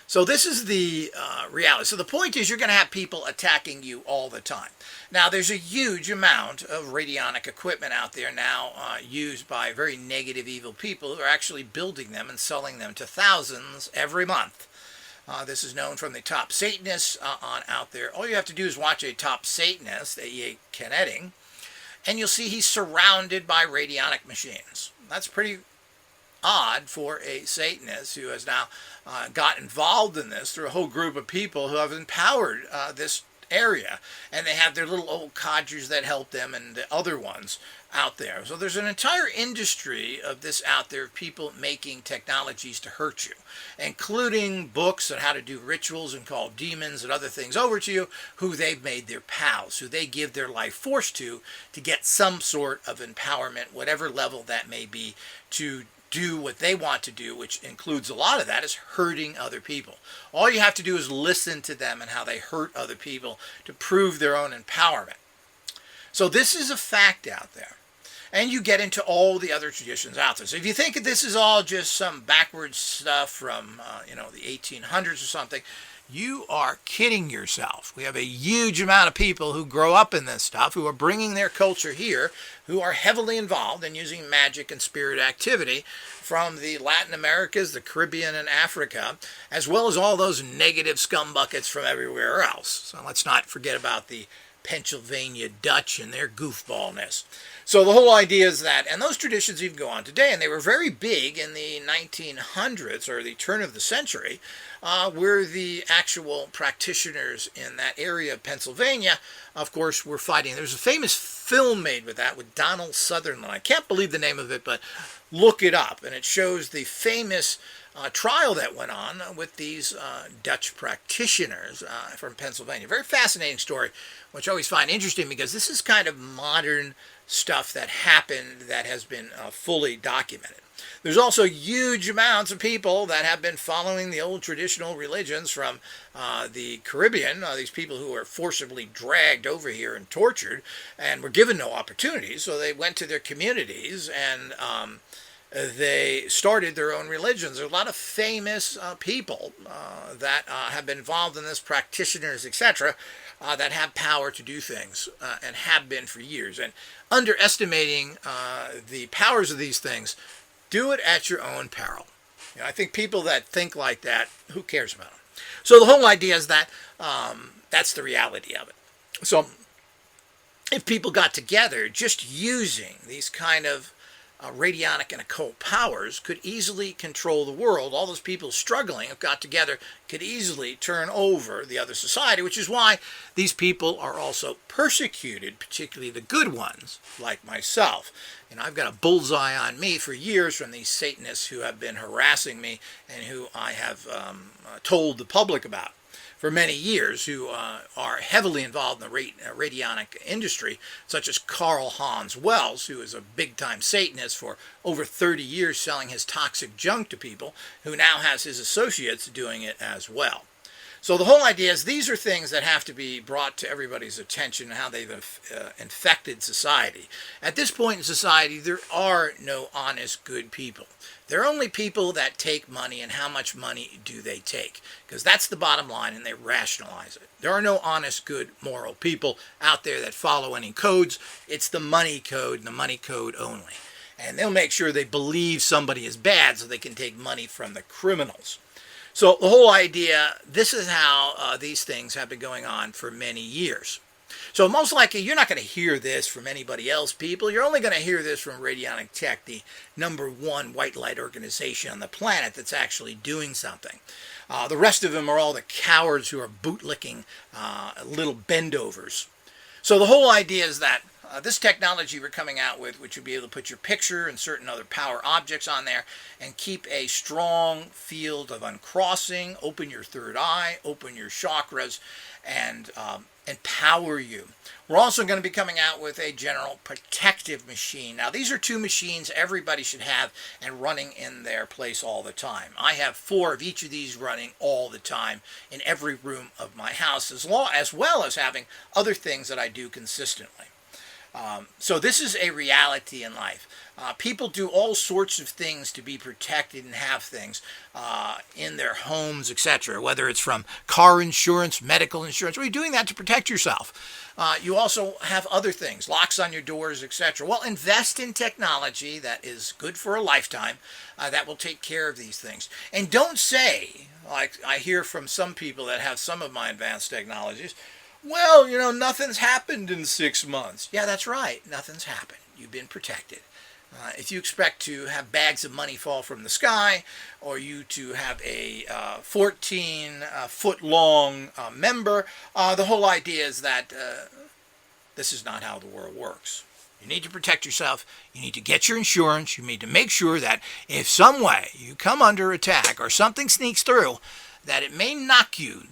So this is the reality. So the point is you're going to have people attacking you all the time. Now, there's a huge amount of radionic equipment out there now used by very negative, evil people who are actually building them and selling them to thousands every month. This is known from the top Satanists on out there. All you have to do is watch a top Satanist, A.E.A. Kenneding, and you'll see he's surrounded by radionic machines. That's pretty odd for a Satanist who has now got involved in this through a whole group of people who have empowered this area, and they have their little old codgers that help them and the other ones out there. So there's an entire industry of this out there, of people making technologies to hurt you, including books on how to do rituals and call demons and other things over to you, who they've made their pals, who they give their life force to get some sort of empowerment, whatever level that may be, to do what they want to do, which includes a lot of that is hurting other people. All you have to do is listen to them and how they hurt other people to prove their own empowerment. So this is a fact out there. And you get into all the other traditions out there. So if you think that this is all just some backwards stuff from, the 1800s or something, you are kidding yourself. We have a huge amount of people who grow up in this stuff, who are bringing their culture here, who are heavily involved in using magic and spirit activity from the Latin Americas, the Caribbean, and Africa, as well as all those negative scumbuckets from everywhere else. So let's not forget about the Pennsylvania Dutch and their goofballness. So the whole idea is that, and those traditions even go on today, and they were very big in the 1900s, or the turn of the century, where the actual practitioners in that area of Pennsylvania, of course, were fighting. There's a famous film made with that, with Donald Sutherland. I can't believe the name of it, but look it up, and it shows the famous trial that went on with these Dutch practitioners from Pennsylvania. Very fascinating story, which I always find interesting, because this is kind of modern stuff that happened that has been fully documented. There's also huge amounts of people that have been following the old traditional religions from the Caribbean, these people who were forcibly dragged over here and tortured and were given no opportunities, so they went to their communities and they started their own religions. There's a lot of famous people that have been involved in this, practitioners, etc., that have power to do things and have been for years. And underestimating the powers of these things, do it at your own peril. I think people that think like that, who cares about them? So the whole idea is that that's the reality of it. So if people got together just using these kind of radionic and occult powers could easily control the world. All those people struggling have got together, could easily turn over the other society, which is why these people are also persecuted, particularly the good ones, like myself. And I've got a bullseye on me for years from these Satanists who have been harassing me and who I have told the public about for many years, who are heavily involved in the radionic industry, such as Carl Hans Wells, who is a big-time Satanist for over 30 years selling his toxic junk to people, who now has his associates doing it as well. So the whole idea is these are things that have to be brought to everybody's attention, how they've infected society. At this point in society, there are no honest, good people. There are only people that take money, and how much money do they take? Because that's the bottom line, and they rationalize it. There are no honest, good, moral people out there that follow any codes. It's the money code, and the money code only. And they'll make sure they believe somebody is bad so they can take money from the criminals. So the whole idea, this is how these things have been going on for many years. So most likely you're not going to hear this from anybody else, people. You're only going to hear this from Radionic Tech, the #1 white light organization on the planet that's actually doing something. The rest of them are all the cowards who are bootlicking little bendovers. So the whole idea is that this technology we're coming out with, which you'll be able to put your picture and certain other power objects on there and keep a strong field of uncrossing, open your third eye, open your chakras, and empower you. We're also going to be coming out with a general protective machine. Now, these are 2 machines everybody should have and running in their place all the time. I have 4 of each of these running all the time in every room of my house, as well as having other things that I do consistently. So this is a reality in life. People do all sorts of things to be protected and have things in their homes, etc., whether it's from car insurance, medical insurance. Well, you're doing that to protect yourself. You also have other things, locks on your doors, etc. Well, invest in technology that is good for a lifetime that will take care of these things. And don't say, like I hear from some people that have some of my advanced technologies, well, you know, nothing's happened in 6 months. Yeah, that's right. Nothing's happened. You've been protected. If you expect to have bags of money fall from the sky, or you to have a 14-foot-long member, the whole idea is that this is not how the world works. You need to protect yourself. You need to get your insurance. You need to make sure that if some way you come under attack or something sneaks through, that it may knock you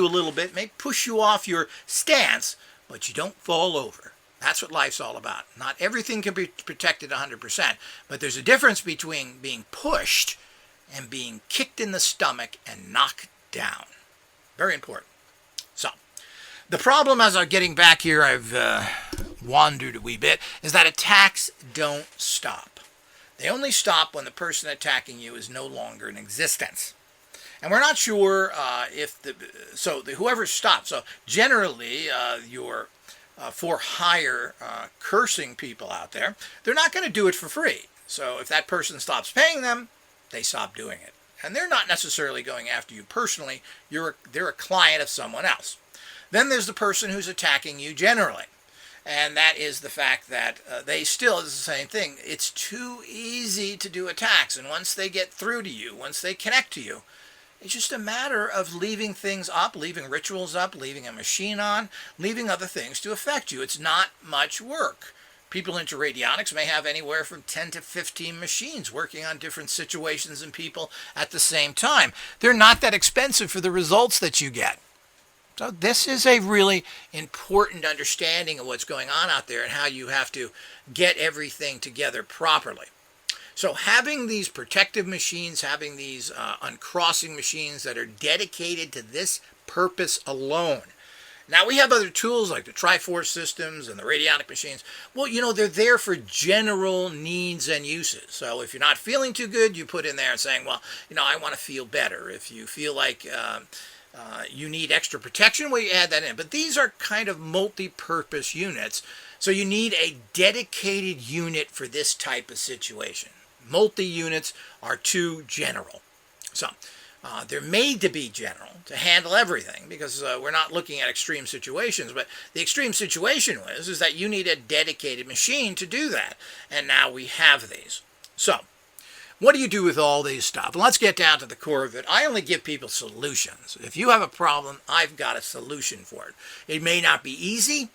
a little bit, may push you off your stance, but you don't fall over. That's what life's all about. Not everything can be protected 100%, but there's a difference between being pushed and being kicked in the stomach and knocked down. Very important. So, the problem, as I'm getting back here, I've wandered a wee bit, is that attacks don't stop. They only stop when the person attacking you is no longer in existence. And we're not sure whoever stops. So generally, your for hire cursing people out there, they're not going to do it for free. So if that person stops paying them, they stop doing it. And they're not necessarily going after you personally. They're a client of someone else. Then there's the person who's attacking you generally. And that is the fact that it's the same thing. It's too easy to do attacks. And once they get through to you, once they connect to you, it's just a matter of leaving things up, leaving rituals up, leaving a machine on, leaving other things to affect you. It's not much work. People into radionics may have anywhere from 10 to 15 machines working on different situations and people at the same time. They're not that expensive for the results that you get. So this is a really important understanding of what's going on out there and how you have to get everything together properly. So having these protective machines, having these uncrossing machines that are dedicated to this purpose alone. Now, we have other tools like the Triforce systems and the radionic machines. Well, you know, they're there for general needs and uses. So if you're not feeling too good, you put in there saying, well, you know, I want to feel better. If you feel like you need extra protection, well, you add that in. But these are kind of multi-purpose units. So you need a dedicated unit for this type of situation. Multi-units are too general. So They're made to be general, to handle everything, because we're not looking at extreme situations. But the extreme situation is that you need a dedicated machine to do that. And now we have these. So, what do you do with all these stuff? Let's get down to the core of it. I only give people solutions. If you have a problem, I've got a solution for it. It may not be easy.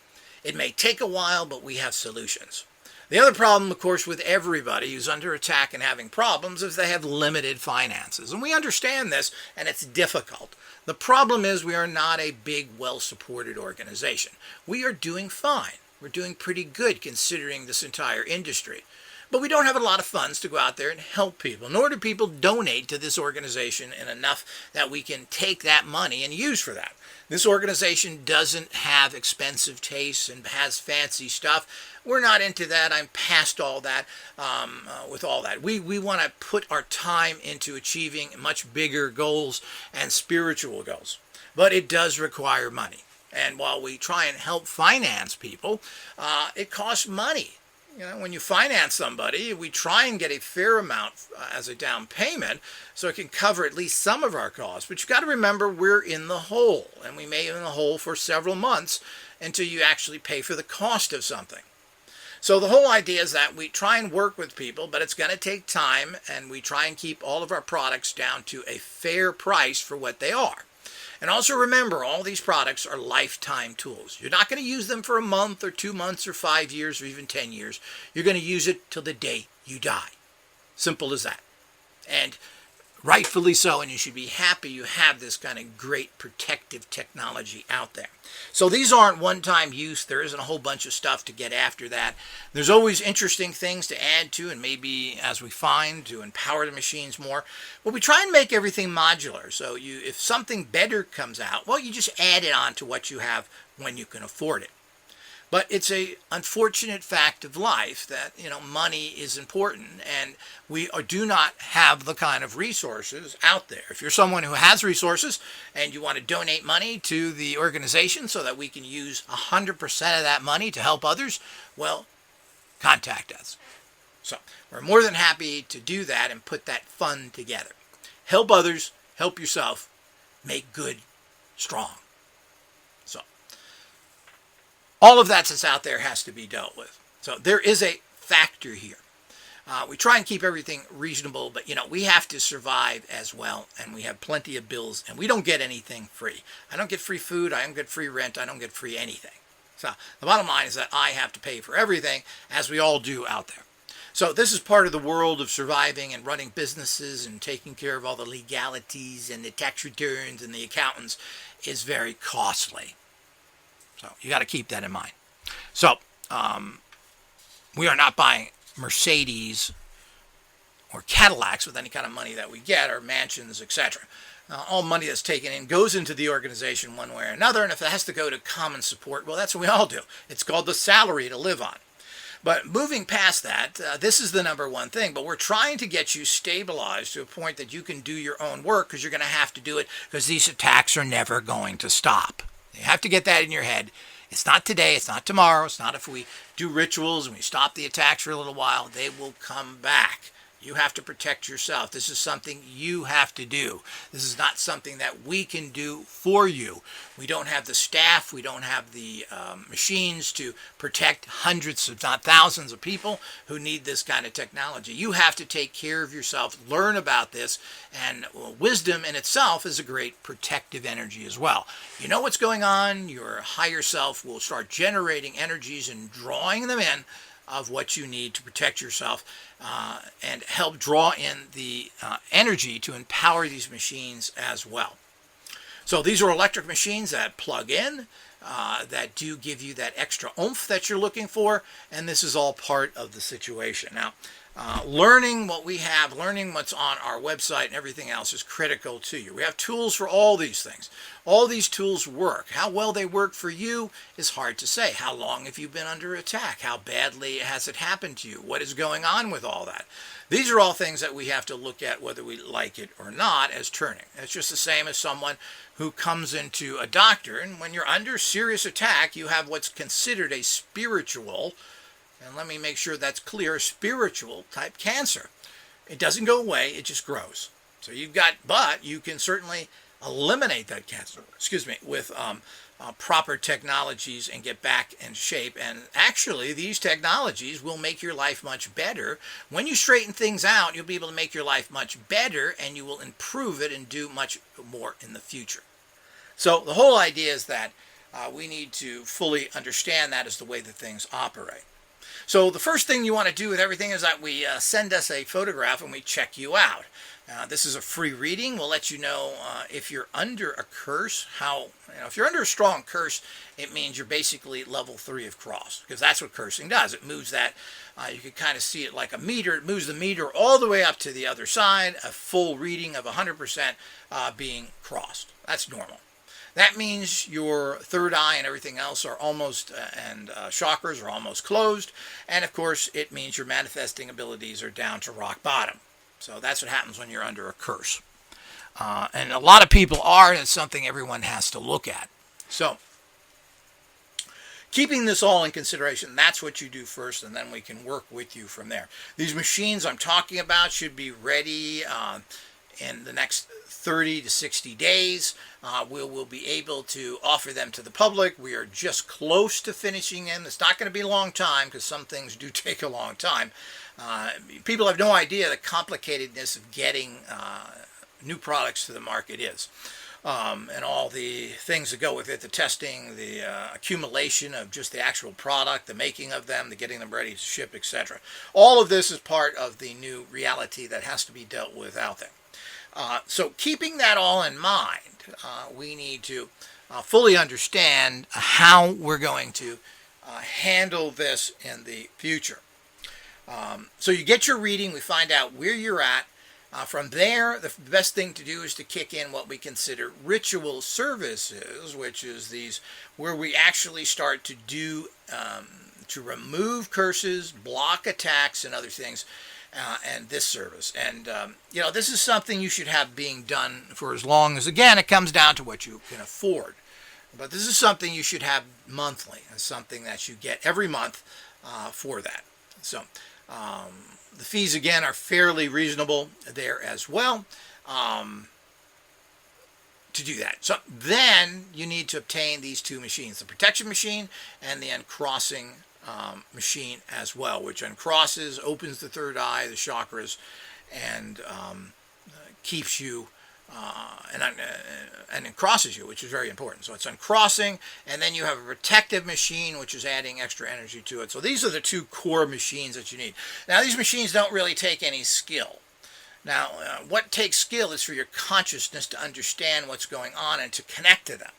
It may take a while, but we have solutions. The other problem, of course, with everybody who's under attack and having problems is they have limited finances. And we understand this, and it's difficult. The problem is we are not a big, well-supported organization. We are doing fine. We're doing pretty good considering this entire industry. But we don't have a lot of funds to go out there and help people, nor do people donate to this organization in enough that we can take that money and use for that. This organization doesn't have expensive tastes and has fancy stuff. We're not into that. I'm past all that with all that. We want to put our time into achieving much bigger goals and spiritual goals. But it does require money. And while we try and help finance people, it costs money. You know, when you finance somebody, we try and get a fair amount as a down payment so it can cover at least some of our costs. But you've got to remember we're in the hole, and we may be in the hole for several months until you actually pay for the cost of something. So the whole idea is that we try and work with people, but it's going to take time, and we try and keep all of our products down to a fair price for what they are. And also remember, all these products are lifetime tools. You're not going to use them for a month or 2 months or 5 years or even 10 years. You're going to use it till the day you die. Simple as that. And rightfully so, and you should be happy you have this kind of great protective technology out there. So these aren't one-time use. There isn't a whole bunch of stuff to get after that. There's always interesting things to add to, and maybe as we find, to empower the machines more. But we try and make everything modular. So if something better comes out, well, you just add it on to what you have when you can afford it. But it's a unfortunate fact of life that, money is important, and we do not have the kind of resources out there. If you're someone who has resources and you want to donate money to the organization so that we can use 100% of that money to help others, well, contact us. So we're more than happy to do that and put that fund together. Help others, help yourself, make good strong. So all of that that's out there has to be dealt with. So there is a factor here. We try and keep everything reasonable, but we have to survive as well, and we have plenty of bills, and we don't get anything free. I don't get free food, I don't get free rent, I don't get free anything. So the bottom line is that I have to pay for everything, as we all do out there. So this is part of the world of surviving and running businesses and taking care of all the legalities and the tax returns and the accountants is very costly. So you got to keep that in mind. So we are not buying Mercedes or Cadillacs with any kind of money that we get, or mansions, etc. All money that's taken in goes into the organization one way or another, and if it has to go to common support, well, that's what we all do. It's called the salary to live on. But moving past that, this is the number one thing, but we're trying to get you stabilized to a point that you can do your own work, because you're going to have to do it, because these attacks are never going to stop. You have to get that in your head. It's not today, it's not tomorrow, it's not if we do rituals and we stop the attacks for a little while. They will come back. You have to protect yourself. This is something you have to do. This is not something that we can do for you. We don't have the staff, we don't have the machines to protect hundreds, if not thousands of people who need this kind of technology. You have to take care of yourself, learn about this, and wisdom in itself is a great protective energy as well. You know what's going on, your higher self will start generating energies and drawing them in of what you need to protect yourself and help draw in the energy to empower these machines as well. So these are electric machines that plug in, that do give you that extra oomph that you're looking for, and this is all part of the situation. Now, learning what we have, learning what's on our website and everything else is critical to you. We have tools for all these things. All these tools work. How well they work for you is hard to say. How long have you been under attack? How badly has it happened to you? What is going on with all that? These are all things that we have to look at, whether we like it or not, as turning. It's just the same as someone who comes into a doctor, and when you're under serious attack, you have what's considered a spiritual, and let me make sure that's clear, spiritual type cancer. It doesn't go away, it just grows. So but you can certainly eliminate that cancer, with proper technologies and get back in shape. And actually, these technologies will make your life much better. When you straighten things out, you'll be able to make your life much better, and you will improve it and do much more in the future. So the whole idea is that we need to fully understand that as the way that things operate. So the first thing you want to do with everything is that we send us a photograph and we check you out. This is a free reading. We'll let you know if you're under a curse, if you're under a strong curse, it means you're basically level 3 of cross, because that's what cursing does. It moves that, you can kind of see it like a meter. It moves the meter all the way up to the other side, a full reading of 100% being crossed. That's normal. That means your third eye and everything else are almost, and chakras are almost closed. And of course, it means your manifesting abilities are down to rock bottom. So that's what happens when you're under a curse. And a lot of people are, and it's something everyone has to look at. So, keeping this all in consideration, that's what you do first, and then we can work with you from there. These machines I'm talking about should be ready in the next 30 to 60 days. We'll be able to offer them to the public. We are just close to finishing them. It's not going to be a long time, because some things do take a long time. People have no idea the complicatedness of getting new products to the market is. And all the things that go with it, the testing, the accumulation of just the actual product, the making of them, the getting them ready to ship, etc. All of this is part of the new reality that has to be dealt with out there. So keeping that all in mind, we need to fully understand how we're going to handle this in the future. So you get your reading, we find out where you're at. From there, the best thing to do is to kick in what we consider ritual services, which is these where we actually start to do, to remove curses, block attacks, and other things. And this service. And, this is something you should have being done for as long as, again, it comes down to what you can afford. But this is something you should have monthly. It's something that you get every month for that. So the fees, again, are fairly reasonable there as well to do that. So then you need to obtain these two machines, the protection machine and the uncrossing machine as well, which uncrosses, opens the third eye, the chakras, and keeps you and uncrosses you, which is very important. So it's uncrossing, and then you have a protective machine, which is adding extra energy to it. So these are the two core machines that you need. Now, these machines don't really take any skill. Now, what takes skill is for your consciousness to understand what's going on and to connect to them.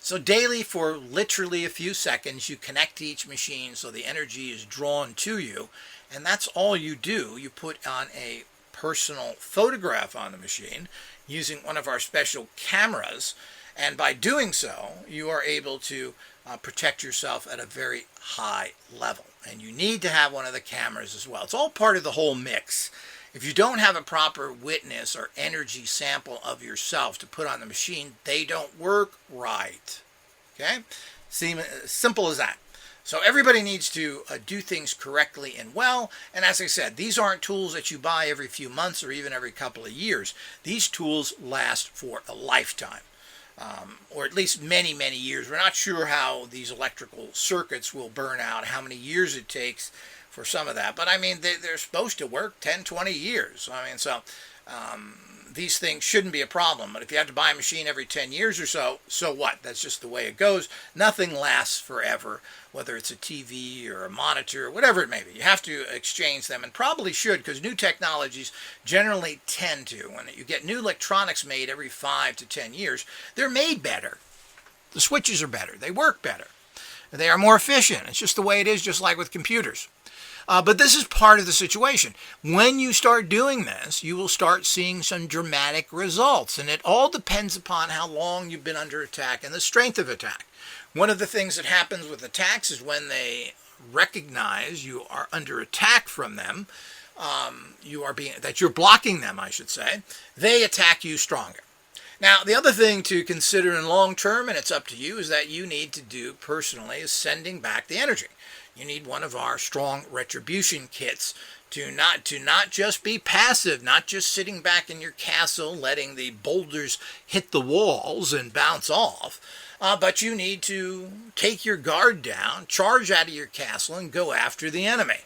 So daily, for literally a few seconds, you connect to each machine so the energy is drawn to you, and that's all you do. You put on a personal photograph on the machine using one of our special cameras, and by doing so, you are able to protect yourself at a very high level. And you need to have one of the cameras as well. It's all part of the whole mix. If you don't have a proper witness or energy sample of yourself to put on the machine, they don't work right. Okay? Simple as that. So everybody needs to do things correctly and well. And as I said, these aren't tools that you buy every few months or even every couple of years. These tools last for a lifetime, or at least many, many years. We're not sure how these electrical circuits will burn out, how many years it takes for some of that. But I mean, they're supposed to work 10, 20 years. I mean, so these things shouldn't be a problem. But if you have to buy a machine every 10 years or so, so what? That's just the way it goes. Nothing lasts forever, whether it's a TV or a monitor, or whatever it may be. You have to exchange them, and probably should, because new technologies generally tend to. When you get new electronics made every 5 to 10 years, they're made better. The switches are better. They work better. They are more efficient. It's just the way it is, just like with computers. But this is part of the situation. When you start doing this, you will start seeing some dramatic results. And it all depends upon how long you've been under attack and the strength of attack. One of the things that happens with attacks is when they recognize you are under attack from them, that you're blocking them, I should say, they attack you stronger. Now, the other thing to consider in long term, and it's up to you, is that you need to do personally is sending back the energy. You need one of our strong retribution kits to not just be passive, not just sitting back in your castle letting the boulders hit the walls and bounce off, but you need to take your guard down, charge out of your castle, and go after the enemy.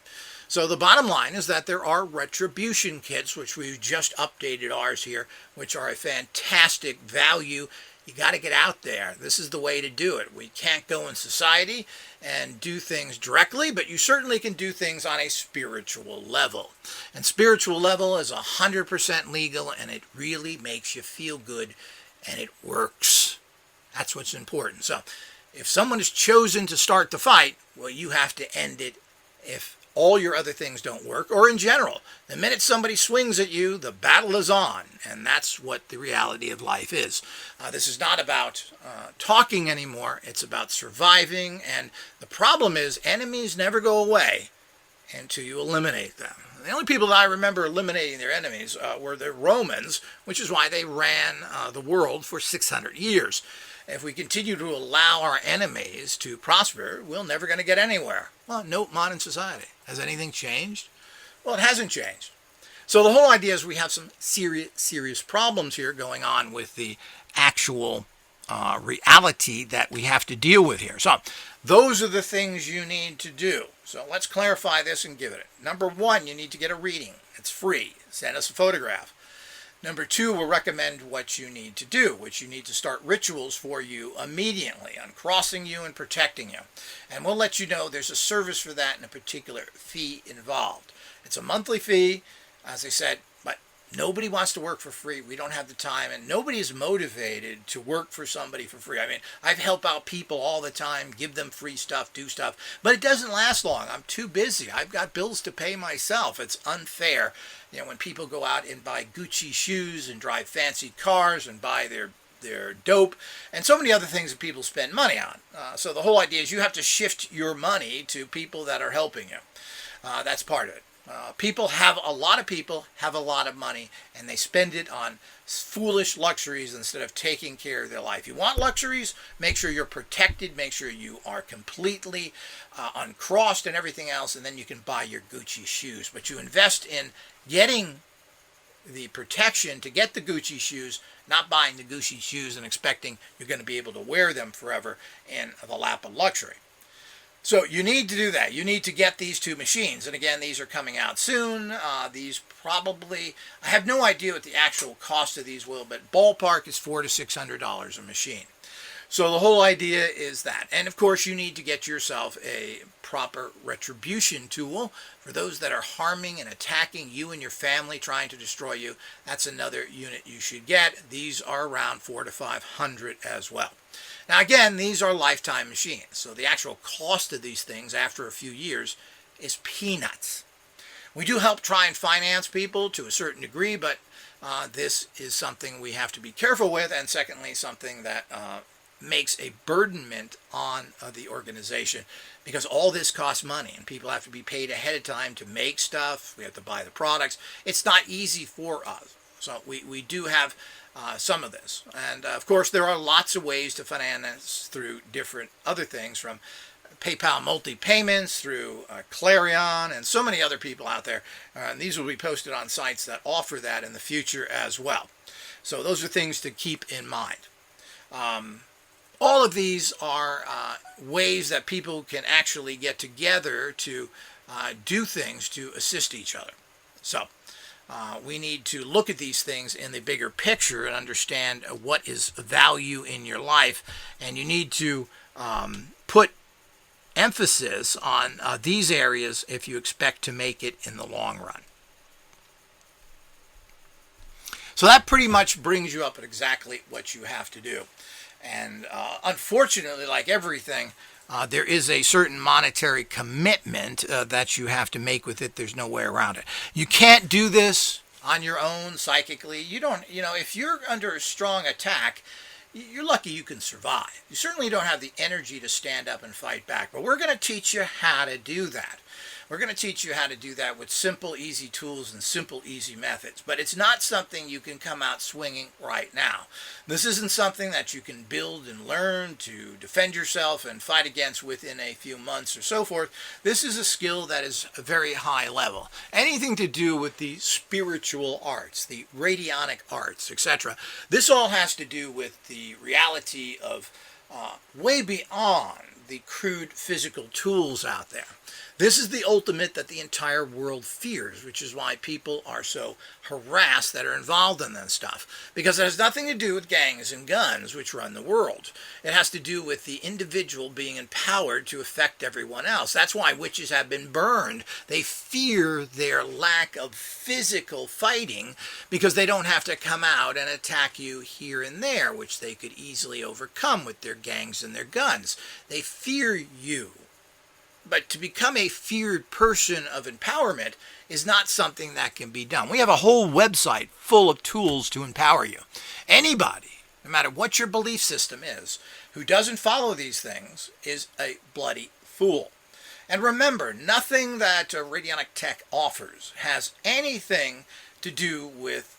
So the bottom line is that there are retribution kits, which we've just updated ours here, which are a fantastic value. You got to get out there. This is the way to do it. We can't go in society and do things directly, but you certainly can do things on a spiritual level. And spiritual level is 100% legal, and it really makes you feel good, and it works. That's what's important. So if someone is chosen to start the fight, well, you have to end it if all your other things don't work, or in general. The minute somebody swings at you, the battle is on, and that's what the reality of life is. This is not about talking anymore. It's about surviving, and the problem is enemies never go away until you eliminate them. The only people that I remember eliminating their enemies were the Romans, which is why they ran the world for 600 years. If we continue to allow our enemies to prosper, we're never going to get anywhere. Well, no modern society. Has anything changed? Well, it hasn't changed. So the whole idea is we have some serious problems here going on with the actual reality that we have to deal with here. So those are the things you need to do. So let's clarify this and give it. Number one, you need to get a reading. It's free. Send us a photograph. Number two, we'll recommend what you need to do, which you need to start rituals for you immediately, uncrossing you and protecting you. And we'll let you know there's a service for that and a particular fee involved. It's a monthly fee, as I said, but nobody wants to work for free. We don't have the time, and nobody is motivated to work for somebody for free. I mean, I've helped out people all the time, give them free stuff, do stuff, but it doesn't last long. I'm too busy. I've got bills to pay myself. It's unfair. You know, when people go out and buy Gucci shoes and drive fancy cars and buy their dope and so many other things that people spend money on. So the whole idea is you have to shift your money to people that are helping you. That's part of it. A lot of people have a lot of money, and they spend it on foolish luxuries instead of taking care of their life. You want luxuries? Make sure you're protected. Make sure you are completely uncrossed and everything else, and then you can buy your Gucci shoes. But you invest in getting the protection to get the Gucci shoes, not buying the Gucci shoes and expecting you're going to be able to wear them forever in the lap of luxury. So you need to do that. You need to get these two machines. And again, these are coming out soon. These probably, I have no idea what the actual cost of these will, but ballpark is $400 to $600 a machine. So the whole idea is that. And of course, you need to get yourself a proper retribution tool for those that are harming and attacking you and your family, trying to destroy you. That's another unit you should get. These are around $400 to $500 as well. Now again, these are lifetime machines, so the actual cost of these things after a few years is peanuts. We do help try and finance people to a certain degree, but this is something we have to be careful with, and secondly, something that makes a burdenment on the organization, because all this costs money, and people have to be paid ahead of time to make stuff. We have to buy the products. It's not easy for us, so we do have some of this. And of course, there are lots of ways to finance through different other things, from PayPal multi-payments through Clarion and so many other people out there. And these will be posted on sites that offer that in the future as well. So those are things to keep in mind. All of these are ways that people can actually get together to do things to assist each other. So we need to look at these things in the bigger picture and understand what is value in your life, and you need to put emphasis on these areas if you expect to make it in the long run. So that pretty much brings you up at exactly what you have to do. And unfortunately, like everything, there is a certain monetary commitment that you have to make with it. There's no way around it. You can't do this on your own psychically. You don't, if you're under a strong attack, you're lucky you can survive. You certainly don't have the energy to stand up and fight back, but we're going to teach you how to do that. We're going to teach you how to do that with simple, easy tools and simple, easy methods. But it's not something you can come out swinging right now. This isn't something that you can build and learn to defend yourself and fight against within a few months or so forth. This is a skill that is a very high level. Anything to do with the spiritual arts, the radionic arts, etc. This all has to do with the reality of way beyond the crude physical tools out there. This is the ultimate that the entire world fears, which is why people are so harassed that are involved in this stuff. Because it has nothing to do with gangs and guns, which run the world. It has to do with the individual being empowered to affect everyone else. That's why witches have been burned. They fear their lack of physical fighting because they don't have to come out and attack you here and there, which they could easily overcome with their gangs and their guns. They fear you. But to become a feared person of empowerment is not something that can be done. We have a whole website full of tools to empower you. Anybody, no matter what your belief system is, who doesn't follow these things is a bloody fool. And remember, nothing that Radionic Tech offers has anything to do with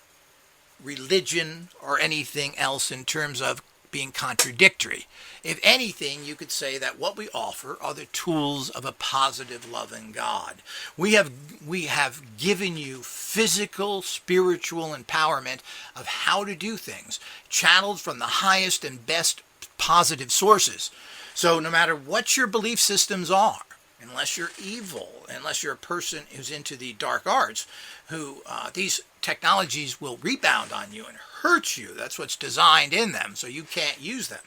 religion or anything else in terms of being contradictory. If anything, you could say that what we offer are the tools of a positive, loving God. We have given you physical, spiritual empowerment of how to do things, channeled from the highest and best positive sources. So no matter what your belief systems are, unless you're evil, unless you're a person who's into the dark arts, who these technologies will rebound on you and hurt you. That's what's designed in them, so you can't use them.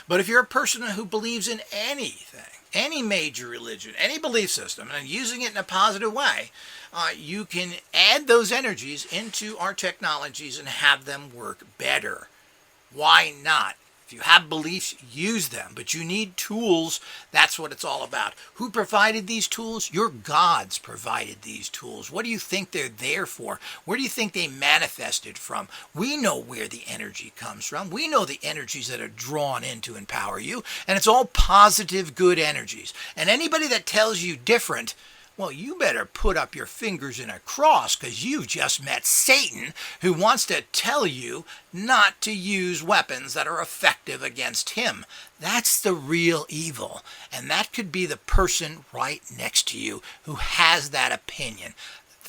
But if you're a person who believes in anything, any major religion, any belief system, and using it in a positive way, you can add those energies into our technologies and have them work better. Why not? If you have beliefs, use them. But you need tools. That's what it's all about. Who provided these tools? Your gods provided these tools. What do you think they're there for? Where do you think they manifested from? We know where the energy comes from. We know the energies that are drawn in to empower you. And it's all positive, good energies. And anybody that tells you different, well, you better put up your fingers in a cross because you've just met Satan, who wants to tell you not to use weapons that are effective against him. That's the real evil. And that could be the person right next to you who has that opinion.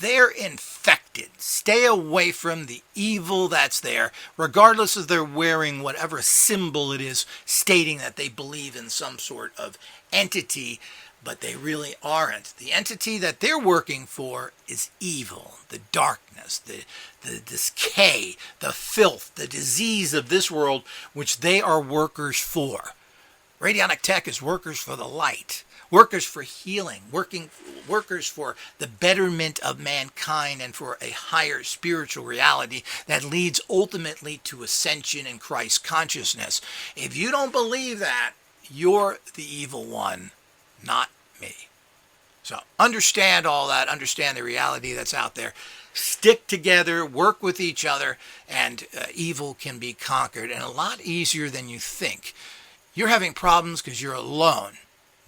They're infected. Stay away from the evil that's there, regardless if they're wearing whatever symbol it is stating that they believe in some sort of entity, but they really aren't. The entity that they're working for is evil, the darkness, the decay, the filth, the disease of this world, which they are workers for. Radionic Tech is workers for the light, workers for healing, workers for the betterment of mankind and for a higher spiritual reality that leads ultimately to ascension in Christ consciousness. If you don't believe that, you're the evil one, not me. So understand all that, understand the reality that's out there. Stick together, work with each other, and evil can be conquered, and a lot easier than you think. You're having problems because you're alone.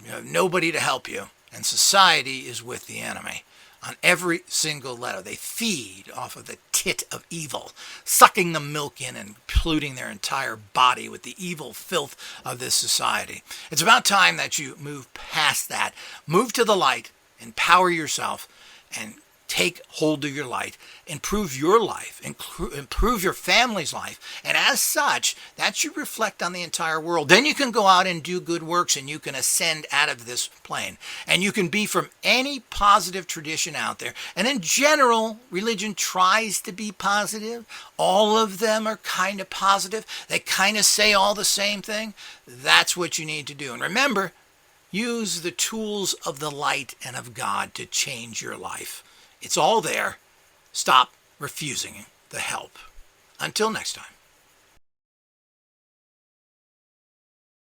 You have nobody to help you, and society is with the enemy. On every single letter, they feed off of the tit of evil, sucking the milk in and polluting their entire body with the evil filth of this society. It's about time that you move past that. Move to the light, empower yourself, and take hold of your light, improve your life, improve your family's life, and as such, that should reflect on the entire world. Then you can go out and do good works, and you can ascend out of this plane, and you can be from any positive tradition out there. And in general, religion tries to be positive. All of them are kind of positive. They kind of say all the same thing. That's what you need to do. And remember, use the tools of the light and of God to change your life. It's all there. Stop refusing the help. Until next time.